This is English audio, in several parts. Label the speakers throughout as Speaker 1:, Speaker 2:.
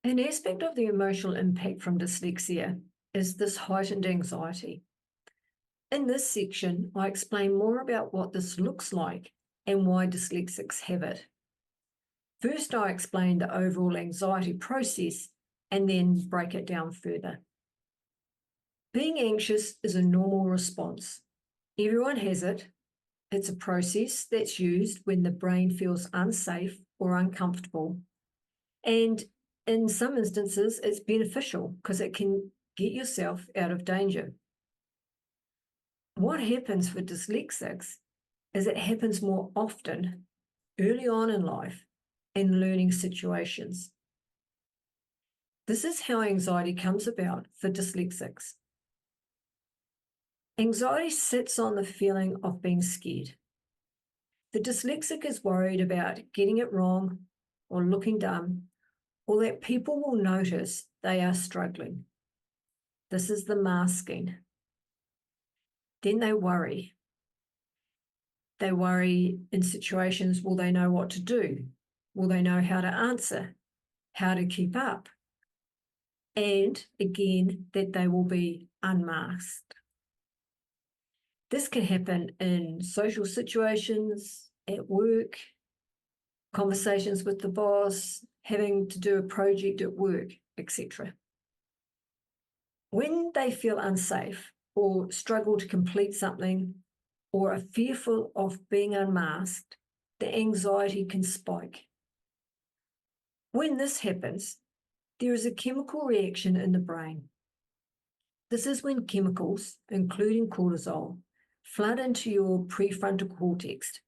Speaker 1: An aspect of the emotional impact from dyslexia is this heightened anxiety. In this section, I explain more about what this looks like and why dyslexics have it. First, I explain the overall anxiety process and then break it down further. Being anxious is a normal response. Everyone has it. It's a process that's used when the brain feels unsafe or uncomfortable. And in some instances, it's beneficial because it can get yourself out of danger. What happens for dyslexics is it happens more often early on in life in learning situations. This is how anxiety comes about for dyslexics. Anxiety sits on the feeling of being scared. The dyslexic is worried about getting it wrong or looking dumb, or that people will notice they are struggling. This is the masking. Then they worry. They worry in situations, will they know what to do? Will they know how to answer? How to keep up? And again, that they will be unmasked. This can happen in social situations, at work, conversations with the boss, having to do a project at work, etc. When they feel unsafe or struggle to complete something or are fearful of being unmasked, the anxiety can spike. When this happens, there is a chemical reaction in the brain. This is when chemicals, including cortisol, flood into your prefrontal cortex,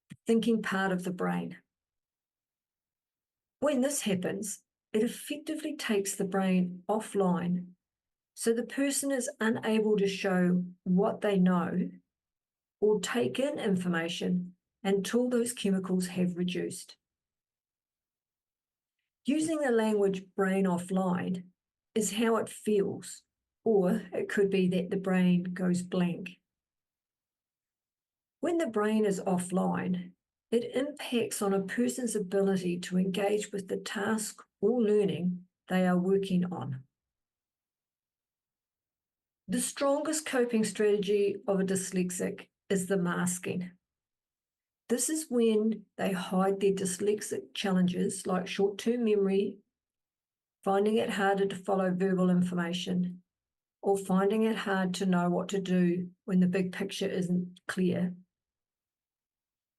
Speaker 1: the thinking part of the brain. When this happens, it effectively takes the brain offline, so the person is unable to show what they know or take in information until those chemicals have reduced. Using the language brain offline is how it feels, or it could be that the brain goes blank. When the brain is offline, it impacts on a person's ability to engage with the task or learning they are working on. The strongest coping strategy of a dyslexic is the masking. This is when they hide their dyslexic challenges like short-term memory, finding it harder to follow verbal information, or finding it hard to know what to do when the big picture isn't clear.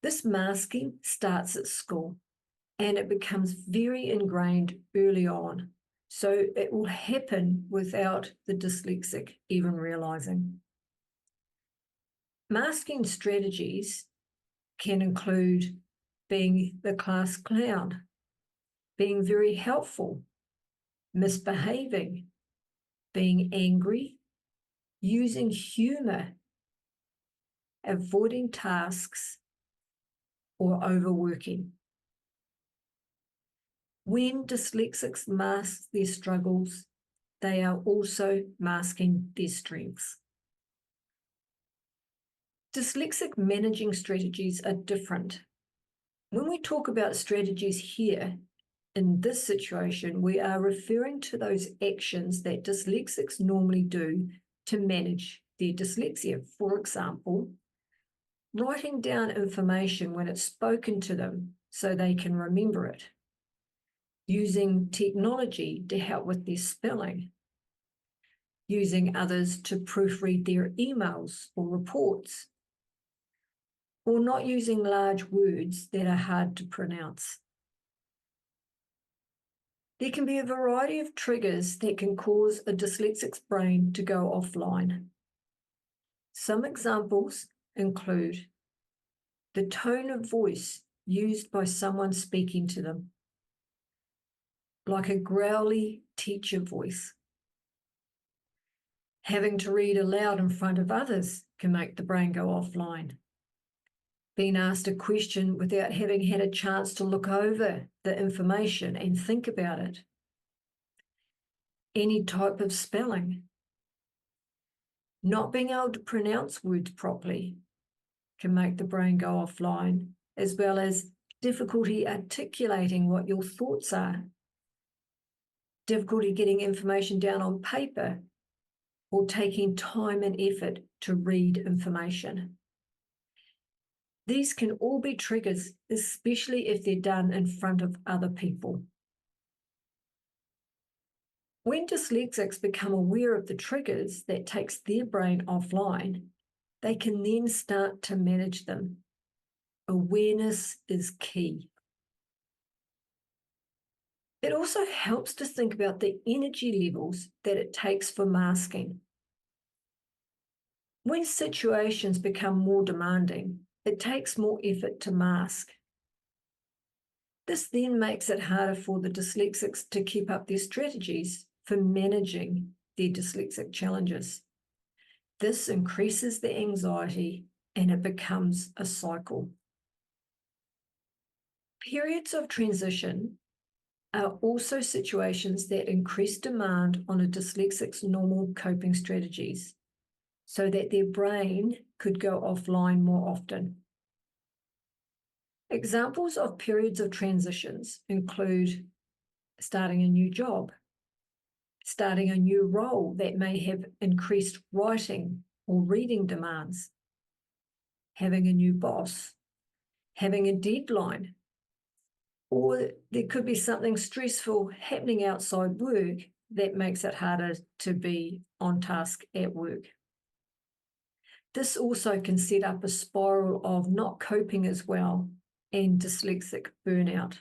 Speaker 1: This masking starts at school and it becomes very ingrained early on, so it will happen without the dyslexic even realizing. Masking strategies can include being the class clown, being very helpful, misbehaving, being angry, using humor, avoiding tasks, or overworking. When dyslexics mask their struggles, they are also masking their strengths. Dyslexic managing strategies are different. When we talk about strategies here, in this situation, we are referring to those actions that dyslexics normally do to manage their dyslexia. For example, writing down information when it's spoken to them so they can remember it, using technology to help with their spelling, using others to proofread their emails or reports, or not using large words that are hard to pronounce. There can be a variety of triggers that can cause a dyslexic's brain to go offline. Some examples include the tone of voice used by someone speaking to them, like a growly teacher voice. Having to read aloud in front of others can make the brain go offline. Being asked a question without having had a chance to look over the information and think about it. Any type of spelling. Not being able to pronounce words properly can make the brain go offline, as well as difficulty articulating what your thoughts are. difficulty getting information down on paper, or taking time and effort to read information. These can all be triggers, especially if they're done in front of other people. When dyslexics become aware of the triggers that takes their brain offline, they can then start to manage them. Awareness is key. It also helps to think about the energy levels that it takes for masking. When situations become more demanding, it takes more effort to mask. This then makes it harder for the dyslexics to keep up their strategies for managing their dyslexic challenges. This increases the anxiety and it becomes a cycle. Periods of transition are also situations that increase demand on a dyslexic's normal coping strategies, so that their brain could go offline more often. Examples of periods of transitions include starting a new job, starting a new role that may have increased writing or reading demands, having a new boss, having a deadline, or there could be something stressful happening outside work that makes it harder to be on task at work. This also can set up a spiral of not coping as well and dyslexic burnout.